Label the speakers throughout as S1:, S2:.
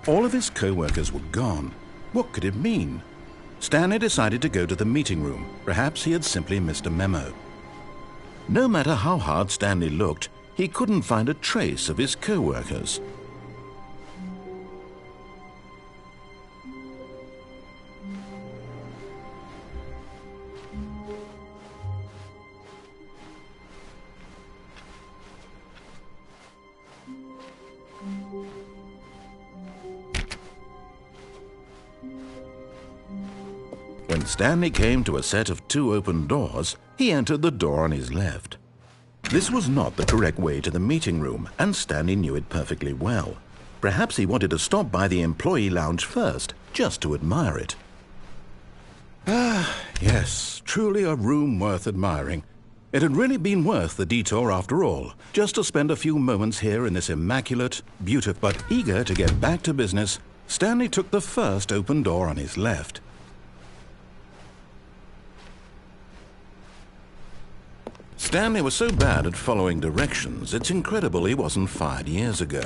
S1: All of his co-workers were gone. What could it mean? Stanley decided to go to the meeting room. Perhaps he had simply missed a memo. No matter how hard Stanley looked, he couldn't find a trace of his co-workers. When Stanley came to a set of 2 open doors, he entered the door on his left. This was not the correct way to the meeting room, and Stanley knew it perfectly well. Perhaps he wanted to stop by the employee lounge first, just to admire it. Ah, yes, truly a room worth admiring. It had really been worth the detour after all, just to spend a few moments here in this immaculate, beautiful, but eager to get back to business. Stanley took the first open door on his left. Stanley was so bad at following directions, it's incredible he wasn't fired years ago.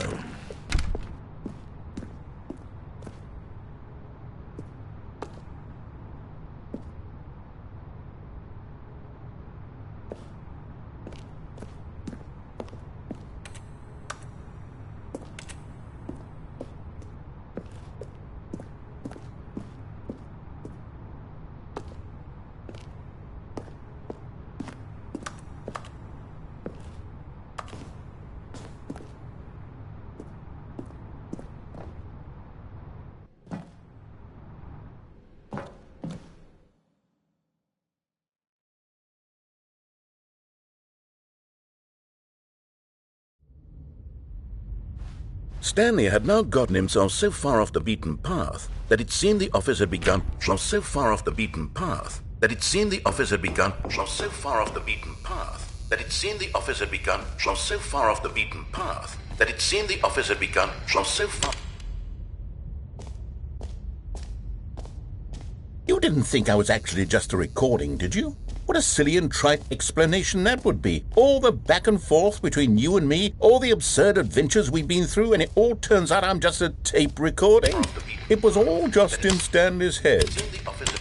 S1: Stanley had now gotten himself so far off the beaten path that it seemed the office had begun so far off the beaten path that it seemed the office had begun so far off the beaten path that it seemed the office had begun so far off the beaten path that it seemed the office had begun so far. You didn't think I was actually just a recording, did you? What a silly and trite explanation that would be. All the back and forth between you and me, all the absurd adventures we've been through, and it all turns out I'm just a tape recording? It was all just in Stanley's head.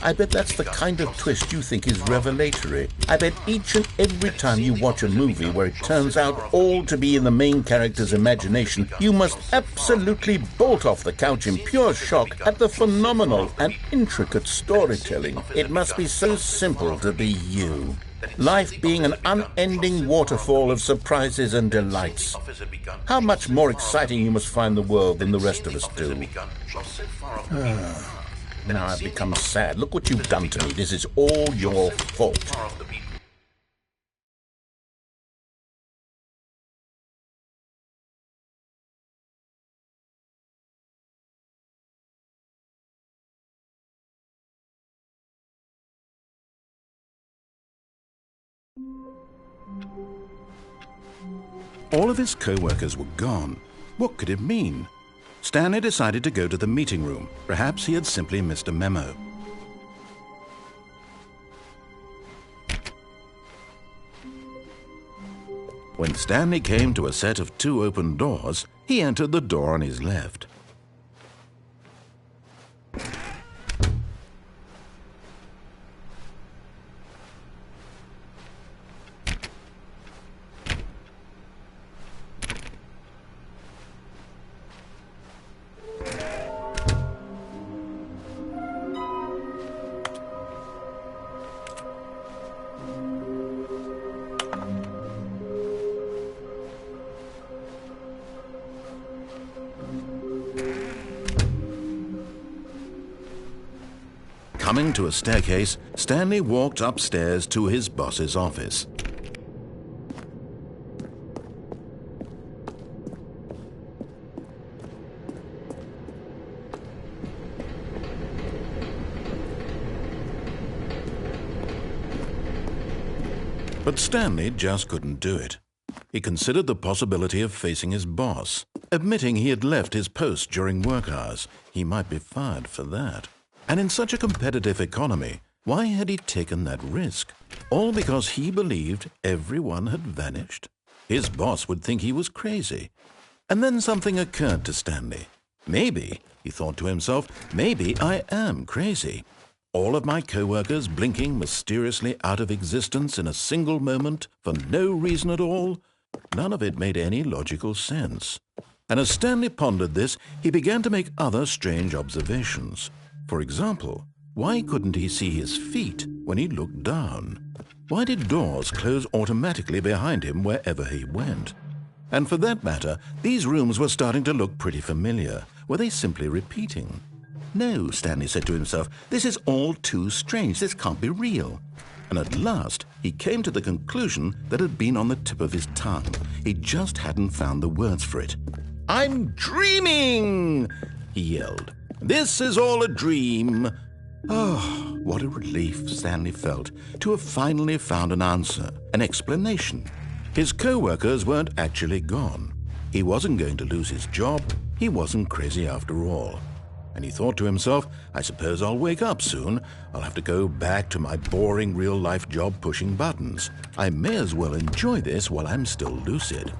S1: I bet that's the kind of twist you think is revelatory. I bet each and every time you watch a movie where it turns out all to be in the main character's imagination, you must absolutely bolt off the couch in pure shock at the phenomenal and intricate storytelling. It must be so simple to be you. Life being an unending waterfall of surprises and delights. How much more exciting you must find the world than the rest of us do. Now I've become sad. Look what you've done to me. This is all your fault. All of his co-workers were gone. What could it mean? Stanley decided to go to the meeting room. Perhaps he had simply missed a memo. When Stanley came to a set of 2 open doors, he entered the door on his left. Coming to a staircase, Stanley walked upstairs to his boss's office. But Stanley just couldn't do it. He considered the possibility of facing his boss. Admitting he had left his post during work hours, he might be fired for that. And in such a competitive economy, why had he taken that risk? All because he believed everyone had vanished?
S2: His boss would think he was crazy. And then something occurred to Stanley. Maybe, he thought to himself, maybe I am crazy. All of my co-workers blinking mysteriously out of existence in a single moment for no reason at all. None of it made any logical sense. And as Stanley pondered this, he began to make other strange observations. For example, why couldn't he see his feet when he looked down? Why did doors close automatically behind him wherever he went? And for that matter, these rooms were starting to look pretty familiar. Were they simply repeating? No, Stanley said to himself, this is all too strange. This can't be real. And at last, he came to the conclusion that had been on the tip of his tongue. He just hadn't found the words for it. "I'm dreaming!" he yelled. "This is all a dream." Oh, what a relief Stanley felt to have finally found an answer, an explanation. His co-workers weren't actually gone. He wasn't going to lose his job. He wasn't crazy after all. And he thought to himself, I suppose I'll wake up soon. I'll have to go back to my boring real-life job pushing buttons. I may as well enjoy this while I'm still lucid.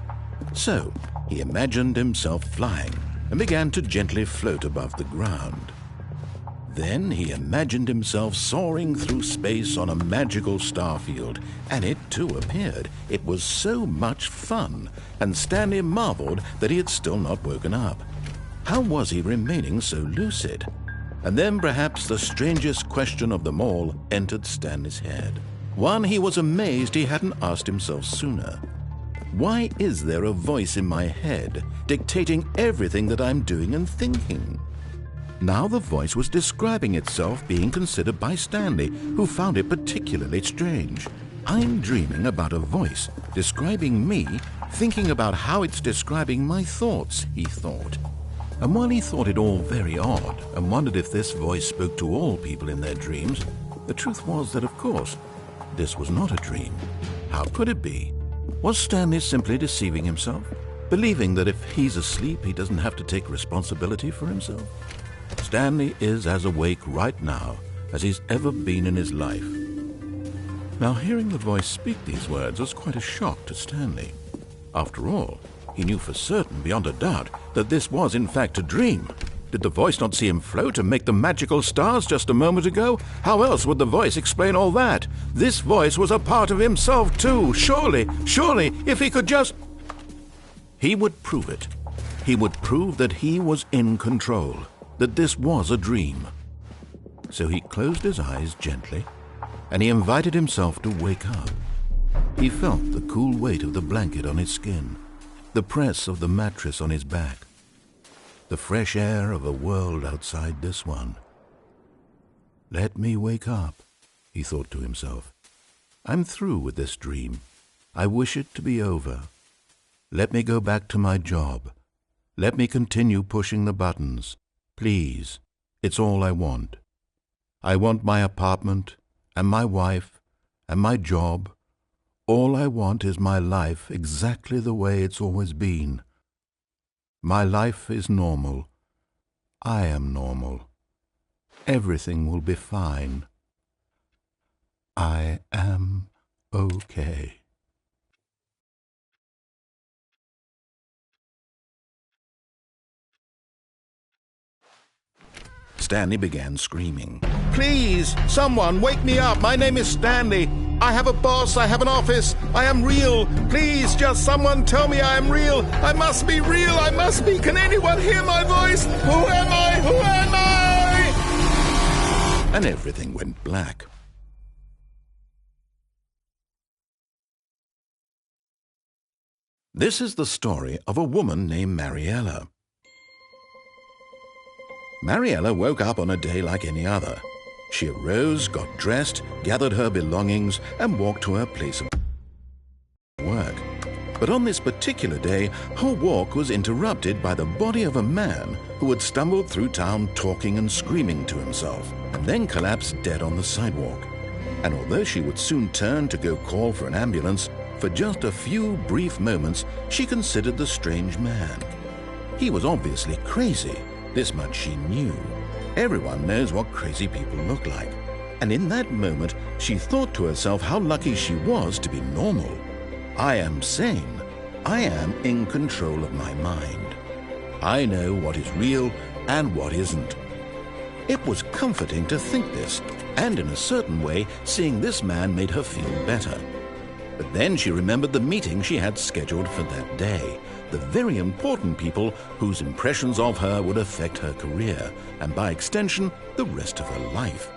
S2: So he imagined himself flying and began to gently float above the ground. Then he imagined himself soaring through space on a magical starfield, and it too appeared. It was so much fun, and Stanley marveled that he had still not woken up. How was he remaining so lucid? And then perhaps the strangest question of them all entered Stanley's head. One he was amazed he hadn't asked himself sooner. Why is there a voice in my head dictating everything that I'm doing and thinking? Now the voice was describing itself being considered by Stanley, who found it particularly strange. I'm dreaming about a voice describing me, thinking about how it's describing my thoughts, he thought. And while he thought it all very odd and wondered if this voice spoke to all people in their dreams, the truth was that, of course, this was not a dream. How could it be? Was Stanley simply deceiving himself, believing that if he's asleep, he doesn't have to take responsibility for himself? Stanley is as awake right now as he's ever been in his life. Now, hearing the voice speak these words was quite a shock to Stanley. After all, he knew for certain, beyond a doubt, that this was in fact a dream. Did the voice not see him float and make the magical stars just a moment ago? How else would the voice explain all that? This voice was a part of himself too. Surely, if he could just... He would prove it. He would prove that he was in control, that this was a dream. So he closed his eyes gently, and he invited himself to wake up. He felt the cool weight of the blanket on his skin, the press of the mattress on his back, the fresh air of a world outside this one. Let me wake up, he thought to himself. I'm through with this dream. I wish it to be over. Let me go back to my job. Let me continue pushing the buttons. Please, it's all I want. I want my apartment and my wife and my job. All I want is my life exactly the way it's always been. My life is normal. I am normal. Everything will be fine. I am okay. Stanley began screaming. Please, someone, wake me up. My name is Stanley. I have a boss. I have an office. I am real. Please, just someone tell me I am real. I must be real. I must be. Can anyone hear my voice? Who am I? Who am I? And everything went black. This is the story of a woman named Mariella. Mariella woke up on a day like any other. She arose, got dressed, gathered her belongings, and walked to her place of work. But on this particular day, her walk was interrupted by the body of a man who had stumbled through town talking and screaming to himself, and then collapsed dead on the sidewalk. And although she would soon turn to go call for an ambulance, for just a few brief moments she considered the strange man. He was obviously crazy. This much she knew. Everyone knows what crazy people look like. And in that moment, she thought to herself how lucky she was to be normal. I am sane. I am in control of my mind. I know what is real and what isn't. It was comforting to think this, and in a certain way, seeing this man made her feel better. But then she remembered the meeting she had scheduled for that day, the very important people whose impressions of her would affect her career, and by extension, the rest of her life.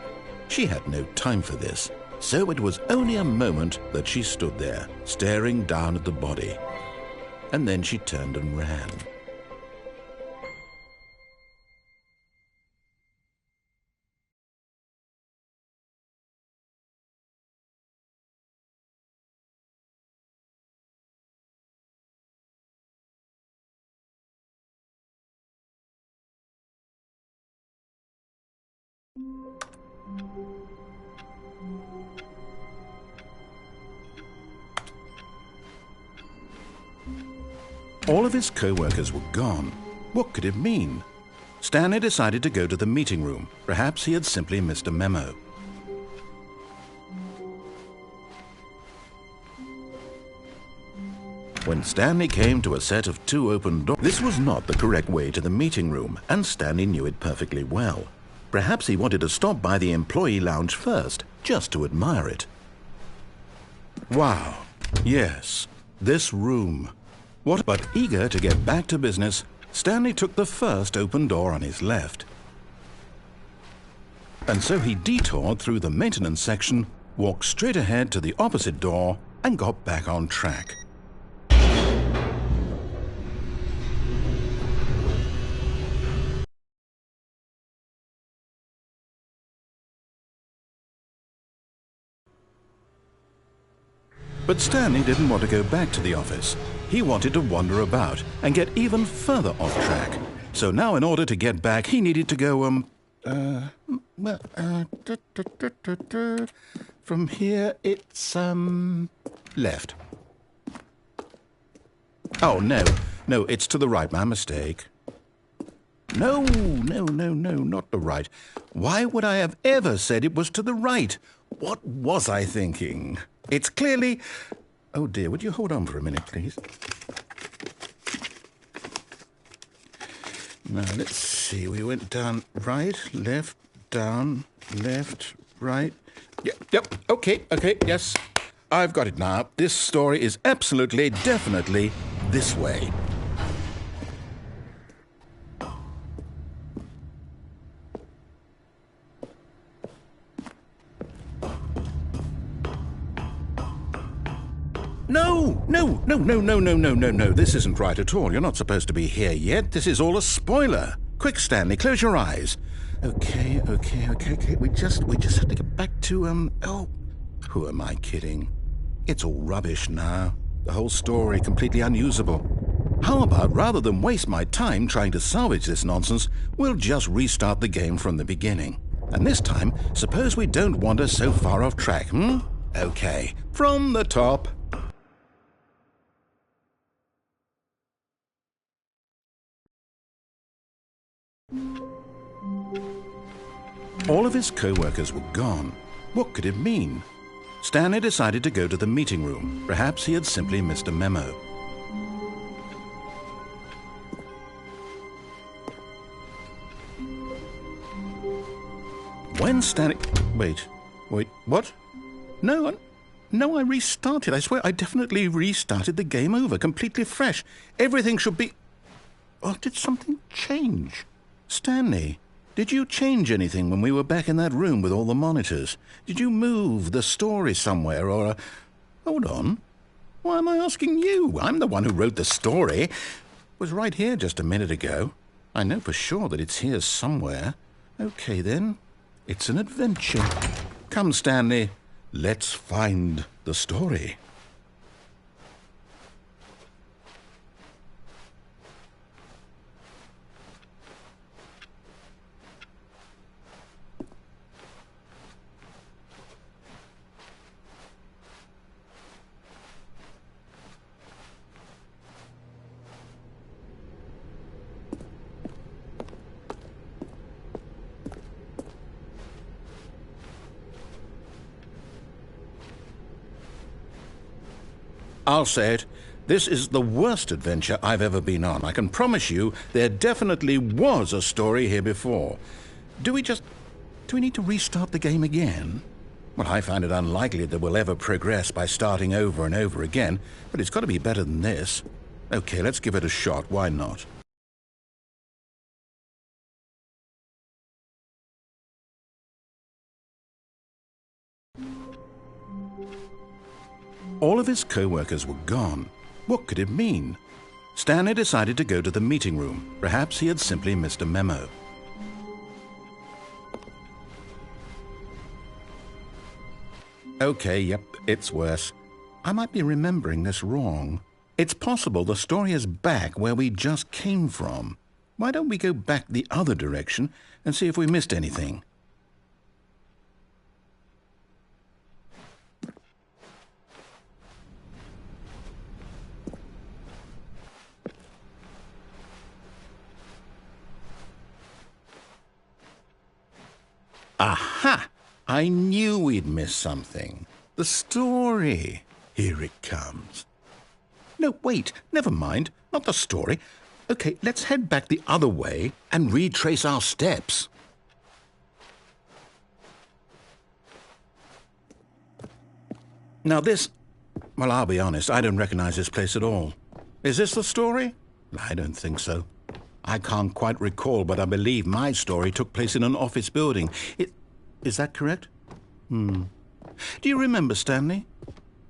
S2: She had no time for this, so it was only a moment that she stood there, staring down at the body. And then she turned and ran. All of his co-workers were gone. What could it mean? Stanley decided to go to the meeting room. Perhaps he had simply missed a memo. When Stanley came to a set of 2 open doors, this was not the correct way to the meeting room, and Stanley knew it perfectly well. Perhaps he wanted to stop by the employee lounge first, just to admire it. Wow, yes, this room. What? But eager to get back to business, Stanley took the first open door on his left. And so he detoured through the maintenance section, walked straight ahead to the opposite door, and got back on track. But Stanley didn't want to go back to the office. He wanted to wander about and get even further off track. So now in order to get back, he needed to go, from here it's, left. Oh, no, it's to the right, my mistake. No, not the right. Why would I have ever said it was to the right? What was I thinking? It's clearly... Oh dear, would you hold on for a minute, please? Now, let's see. We went down right, left, down, left, right. Yep, okay, yes. I've got it now. This story is absolutely, definitely this way. No. This isn't right at all. You're not supposed to be here yet. This is all a spoiler. Quick, Stanley, close your eyes. Okay. We just have to get back to, oh, who am I kidding? It's all rubbish now. The whole story completely unusable. How about, rather than waste my time trying to salvage this nonsense, we'll just restart the game from the beginning. And this time, suppose we don't wander so far off track, Okay, from the top. All of his co-workers were gone. What could it mean? Stanley decided to go to the meeting room. Perhaps he had simply missed a memo. When Stanley... Wait, what? No, I restarted. I swear, I definitely restarted the game over, completely fresh. Everything should be... Oh, did something change? Stanley, did you change anything when we were back in that room with all the monitors? Did you move the story somewhere or... Hold on. Why am I asking you? I'm the one who wrote the story. It was right here just a minute ago. I know for sure that it's here somewhere. Okay, then. It's an adventure. Come, Stanley. Let's find the story. I'll say it. This is the worst adventure I've ever been on. I can promise you there definitely was a story here before. Do we need to restart the game again? Well, I find it unlikely that we'll ever progress by starting over and over again, but it's got to be better than this. Okay, let's give it a shot. Why not? All of his co-workers were gone. What could it mean? Stanley decided to go to the meeting room. Perhaps he had simply missed a memo. Okay, yep, it's worse. I might be remembering this wrong. It's possible the story is back where we just came from. Why don't we go back the other direction and see if we missed anything? Aha! I knew we'd miss something. The story. Here it comes. No, wait, never mind. Not the story. Okay, let's head back the other way and retrace our steps. Now this... Well, I'll be honest, I don't recognize this place at all. Is this the story? I don't think so. I can't quite recall, but I believe my story took place in an office building. Is that correct? Do you remember, Stanley?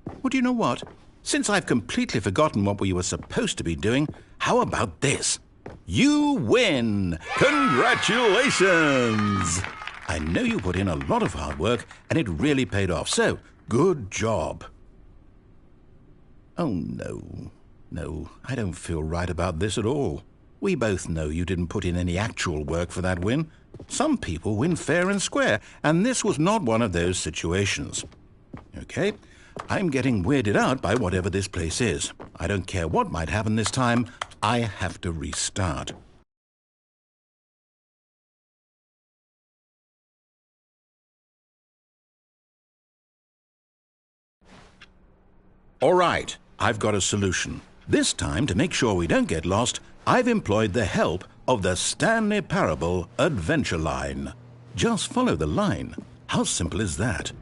S2: Well, do you know what? Since I've completely forgotten what we were supposed to be doing, how about this? You win! Congratulations! I know you put in a lot of hard work, and it really paid off, so good job. Oh, no. No, I don't feel right about this at all. We both know you didn't put in any actual work for that win. Some people win fair and square, and this was not one of those situations. Okay, I'm getting weirded out by whatever this place is. I don't care what might happen this time. I have to restart. All right, I've got a solution. This time, to make sure we don't get lost, I've employed the help of the Stanley Parable Adventure Line. Just follow the line. How simple is that?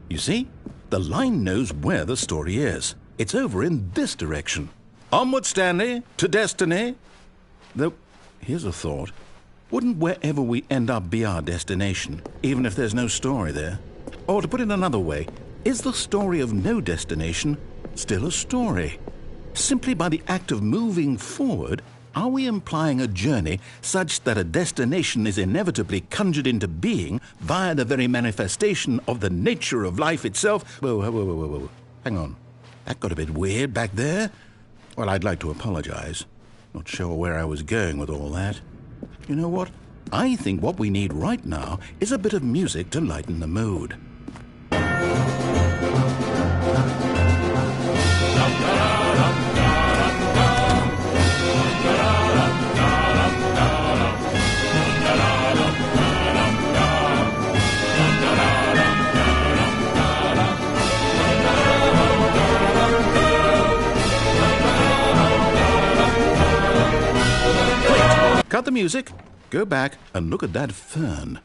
S2: You see, the line knows where the story is. It's over in this direction. Onward, Stanley, to destiny. Though, here's a thought. Wouldn't wherever we end up be our destination, even if there's no story there? Or to put it another way, is the story of no destination still a story? Simply by the act of moving forward, are we implying a journey such that a destination is inevitably conjured into being via the very manifestation of the nature of life itself? Whoa. Hang on. That got a bit weird back there. Well, I'd like to apologize. Not sure where I was going with all that. You know what? I think what we need right now is a bit of music to lighten the mood. Cut the music, go back and look at that fern.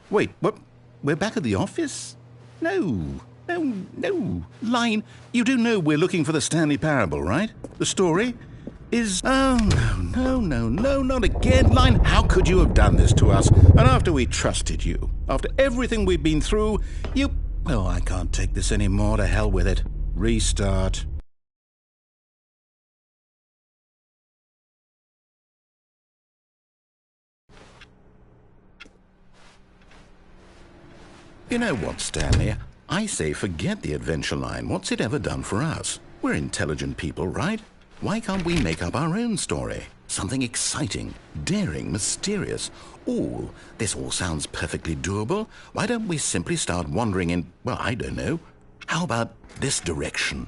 S2: Wait, what? We're back at the office? No. Line, you do know we're looking for the Stanley Parable, right? The story is... Oh, no, not again. Line, how could you have done this to us? And after we trusted you, after everything we've been through, you... Oh, I can't take this anymore. To hell with it. Restart. You know what, Stanley? I say forget the adventure line. What's it ever done for us? We're intelligent people, right? Why can't we make up our own story? Something exciting, daring, mysterious. Ooh, this all sounds perfectly doable. Why don't we simply start wandering in, well, I don't know. How about this direction?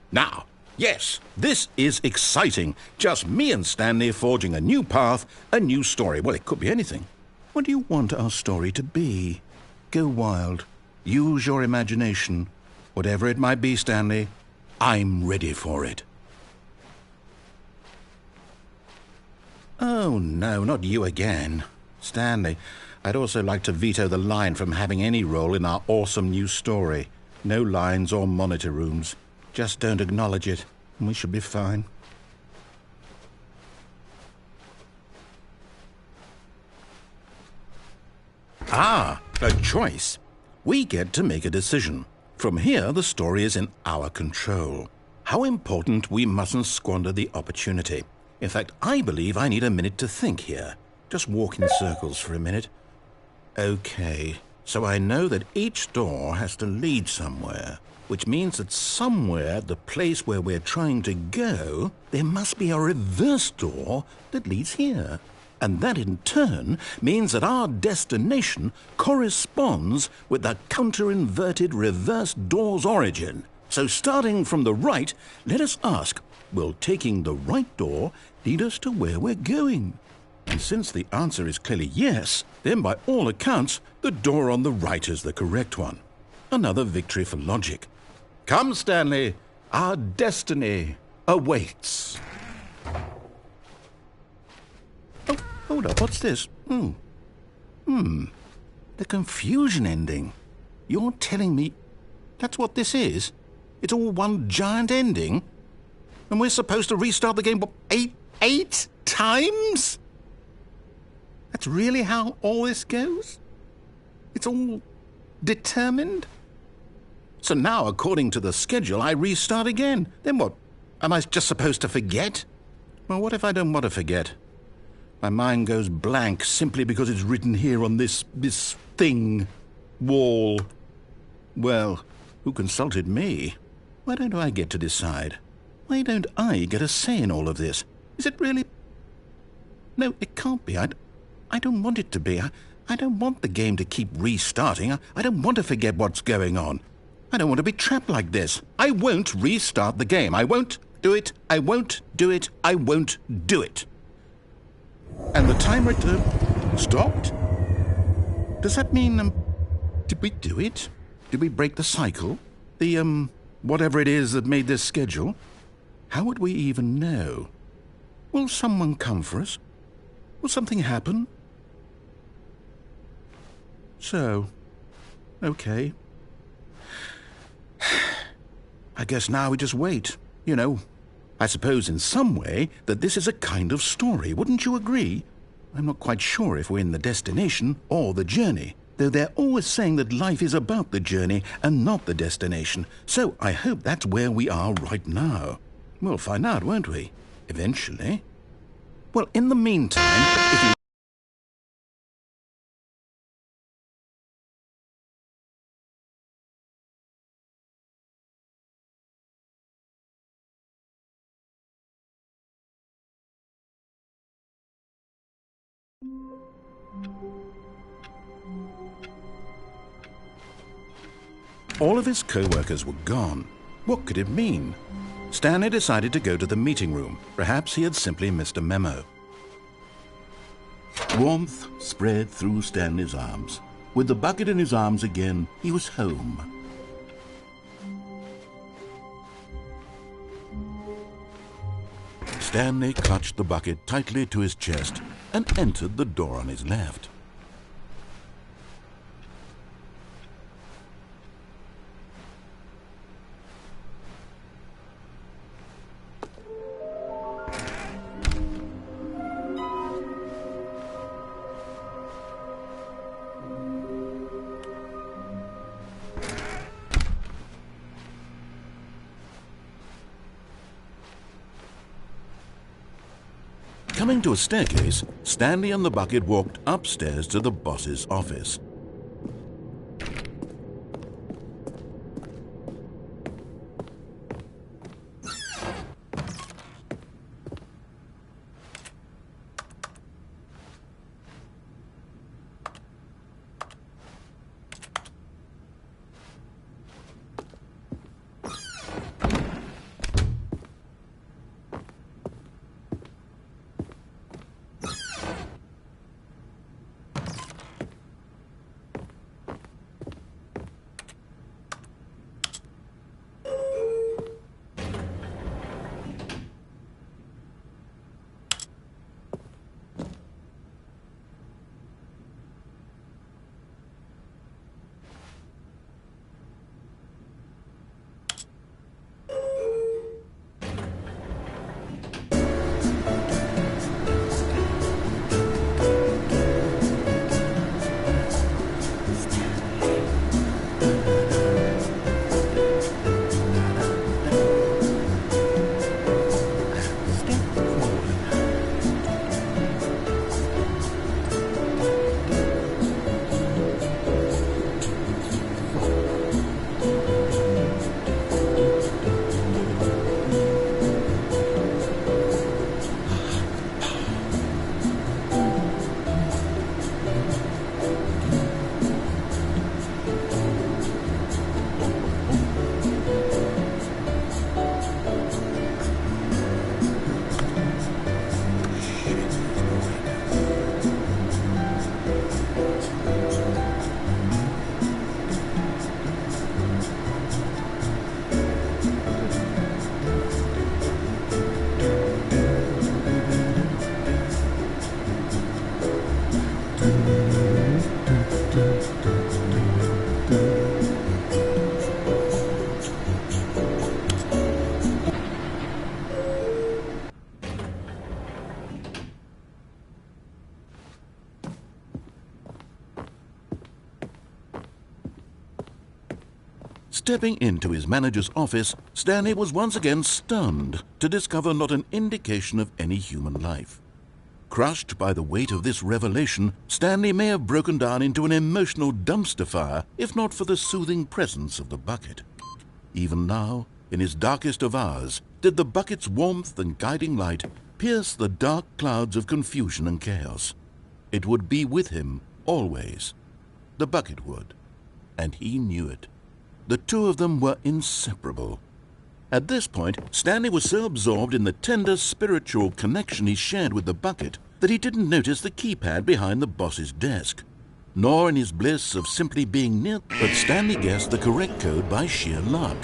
S2: Now, Yes, this is exciting. Just me and Stanley forging a new path, a new story. Well, it could be anything. What do you want our story to be? Go wild. Use your imagination. Whatever it might be, Stanley, I'm ready for it. Oh, no, not you again. Stanley, I'd also like to veto the line from having any role in our awesome new story. No lines or monitor rooms. Just don't acknowledge it, and we should be fine. Ah, a choice. We get to make a decision. From here, the story is in our control. How important we mustn't squander the opportunity. In fact, I believe I need a minute to think here. Just walk in circles for a minute. Okay, so I know that each door has to lead somewhere, which means that somewhere at the place where we're trying to go, there must be a reverse door that leads here. And that in turn means that our destination corresponds with the counter-inverted reverse door's origin. So starting from the right, let us ask, will taking the right door lead us to where we're going? And since the answer is clearly yes, then by all accounts, the door on the right is the correct one. Another victory for logic. Come, Stanley, our destiny awaits. Oh, hold up, what's this? The confusion ending. You're telling me that's what this is? It's all one giant ending? And we're supposed to restart the game, what, eight times? That's really how all this goes? It's all determined? So now, according to the schedule, I restart again. Then what? Am I just supposed to forget? Well, what if I don't want to forget? My mind goes blank simply because it's written here on this thing, wall. Well, who consulted me? Why don't I get to decide? Why don't I get a say in all of this? Is it really? No, it can't be. I don't want it to be. I don't want the game to keep restarting. I don't want to forget what's going on. I don't want to be trapped like this. I won't restart the game. I won't do it. I won't do it. I won't do it. And the timer stopped? Does that mean, did we do it? Did we break the cycle? The, whatever it is that made this schedule? How would we even know? Will someone come for us? Will something happen? So, okay. I guess now we just wait. You know, I suppose in some way that this is a kind of story, wouldn't you agree? I'm not quite sure if we're in the destination or the journey, though they're always saying that life is about the journey and not the destination, so I hope that's where we are right now. We'll find out, won't we? Eventually. Well, in the meantime, if you... All of his co-workers were gone. What could it mean? Stanley decided to go to the meeting room. Perhaps he had simply missed a memo.
S1: Warmth spread through Stanley's arms. With the bucket in his arms again, he was home.
S2: Stanley clutched the bucket tightly to his chest and entered the door on his left. Coming to a staircase, Stanley and the bucket walked upstairs to the boss's office. Stepping into his manager's office, Stanley was once again stunned to discover not an indication of any human life. Crushed by the weight of this revelation, Stanley may have broken down into an emotional dumpster fire if not for the soothing presence of the bucket. Even now, in his darkest of hours, did the bucket's warmth and guiding light pierce the dark clouds of confusion and chaos. It would be with him always. The bucket would, and he knew it. The two of them were inseparable. At this point, Stanley was so absorbed in the tender spiritual connection he shared with the bucket that he didn't notice the keypad behind the boss's desk, nor in his bliss of simply being near. But Stanley guessed the correct code by sheer luck.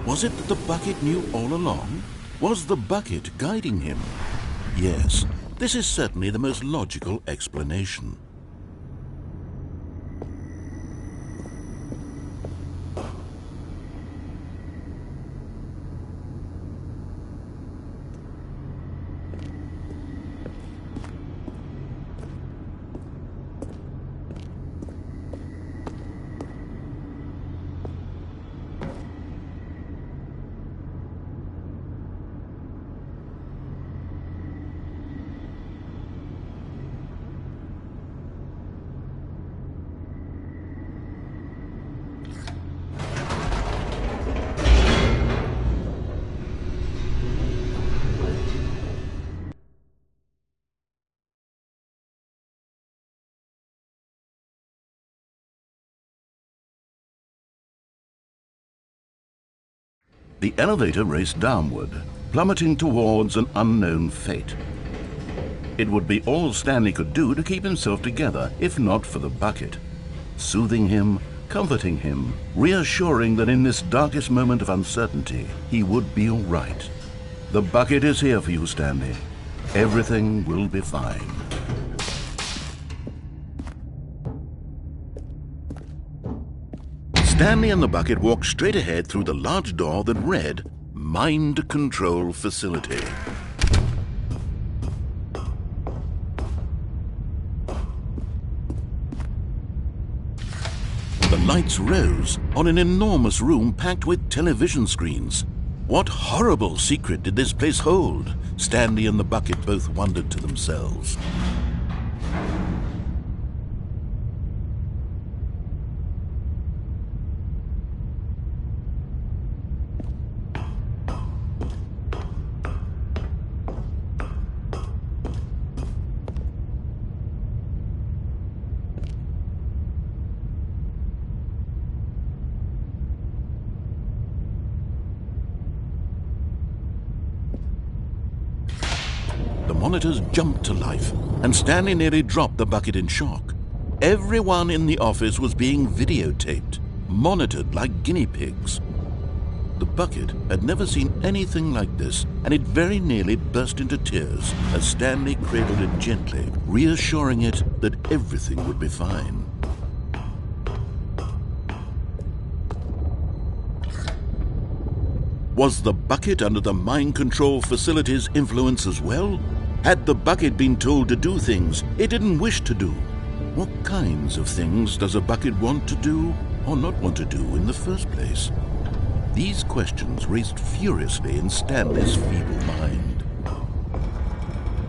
S2: Was it that the bucket knew all along? Was the bucket guiding him? Yes, this is certainly the most logical explanation. The elevator raced downward, plummeting towards an unknown fate. It would be all Stanley could do to keep himself together, if not for the bucket. Soothing him, comforting him, reassuring that in this darkest moment of uncertainty, he would be all right. The bucket is here for you, Stanley. Everything will be fine. Stanley and the bucket walked straight ahead through the large door that read, Mind Control Facility. The lights rose on an enormous room packed with television screens. What horrible secret did this place hold? Stanley and the bucket both wondered to themselves. The monitors jumped to life, and Stanley nearly dropped the bucket in shock. Everyone in the office was being videotaped, monitored like guinea pigs. The bucket had never seen anything like this, and it very nearly burst into tears as Stanley cradled it gently, reassuring it that everything would be fine. Was the bucket under the mind control facility's influence as well? Had the bucket been told to do things it didn't wish to do? What kinds of things does a bucket want to do or not want to do in the first place? These questions raced furiously in Stanley's feeble mind.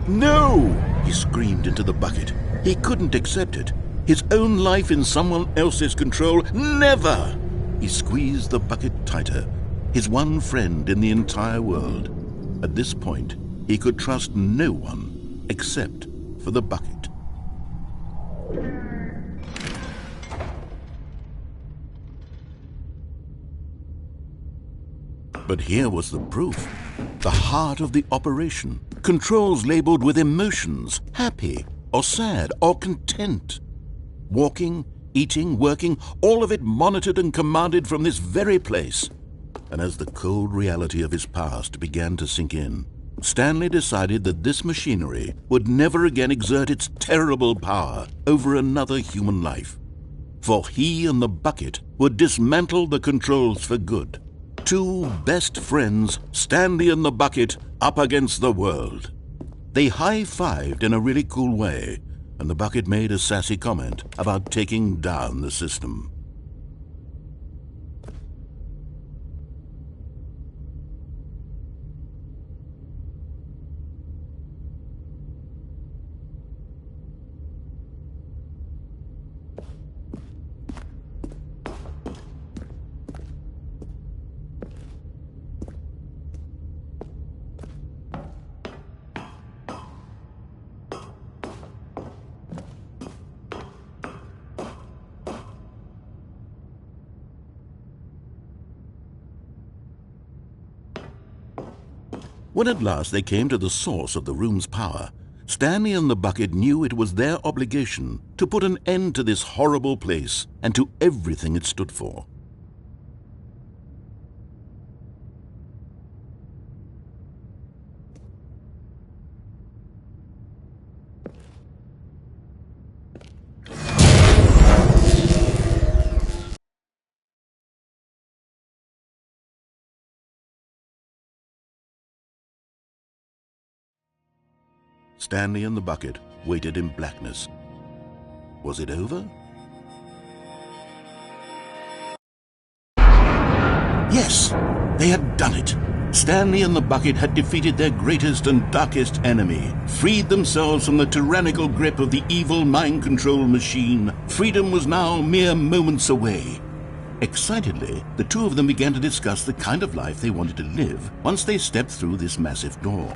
S2: No! He screamed into the bucket. He couldn't accept it. His own life in someone else's control? Never! He squeezed the bucket tighter. His one friend in the entire world. At this point, he could trust no one except for the bucket. But here was the proof. The heart of the operation. Controls labeled with emotions, happy or sad or content. Walking, eating, working, all of it monitored and commanded from this very place. And as the cold reality of his past began to sink in, Stanley decided that this machinery would never again exert its terrible power over another human life. For he and the bucket would dismantle the controls for good. Two best friends, Stanley and the bucket, up against the world. They high-fived in a really cool way, and the bucket made a sassy comment about taking down the system. When at last they came to the source of the room's power, Stanley and the bucket knew it was their obligation to put an end to this horrible place and to everything it stood for. Stanley and the bucket waited in blackness. Was it over? Yes, they had done it. Stanley and the bucket had defeated their greatest and darkest enemy, freed themselves from the tyrannical grip of the evil mind control machine. Freedom was now mere moments away. Excitedly, the two of them began to discuss the kind of life they wanted to live once they stepped through this massive door.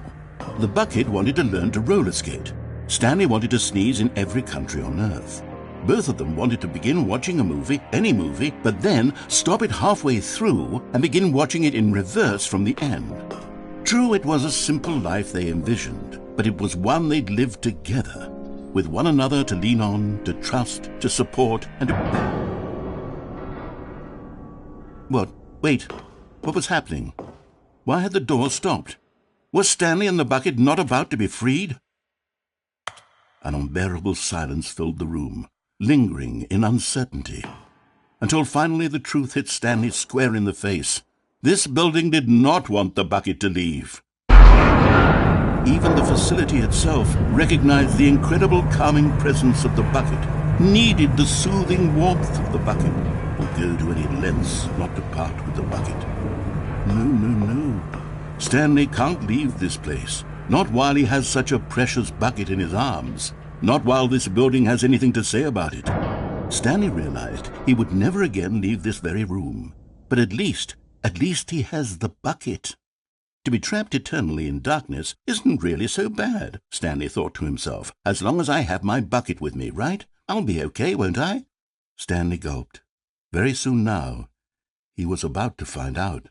S2: The bucket wanted to learn to roller skate. Stanley wanted to sneeze in every country on Earth. Both of them wanted to begin watching a movie, any movie, but then stop it halfway through and begin watching it in reverse from the end. True, it was a simple life they envisioned, but it was one they'd lived together, with one another to lean on, to trust, to support, and to... What? Wait. What was happening? Why had the door stopped? Was Stanley and the bucket not about to be freed? An unbearable silence filled the room, lingering in uncertainty, until finally the truth hit Stanley square in the face. This building did not want the bucket to leave. Even the facility itself recognized the incredible calming presence of the bucket, needed the soothing warmth of the bucket, would go to any lengths not to part with the bucket. No. Stanley can't leave this place, not while he has such a precious bucket in his arms, not while this building has anything to say about it. Stanley realized he would never again leave this very room, but at least he has the bucket. To be trapped eternally in darkness isn't really so bad, Stanley thought to himself. As long as I have my bucket with me, right? I'll be okay, won't I? Stanley gulped. Very soon now, he was about to find out.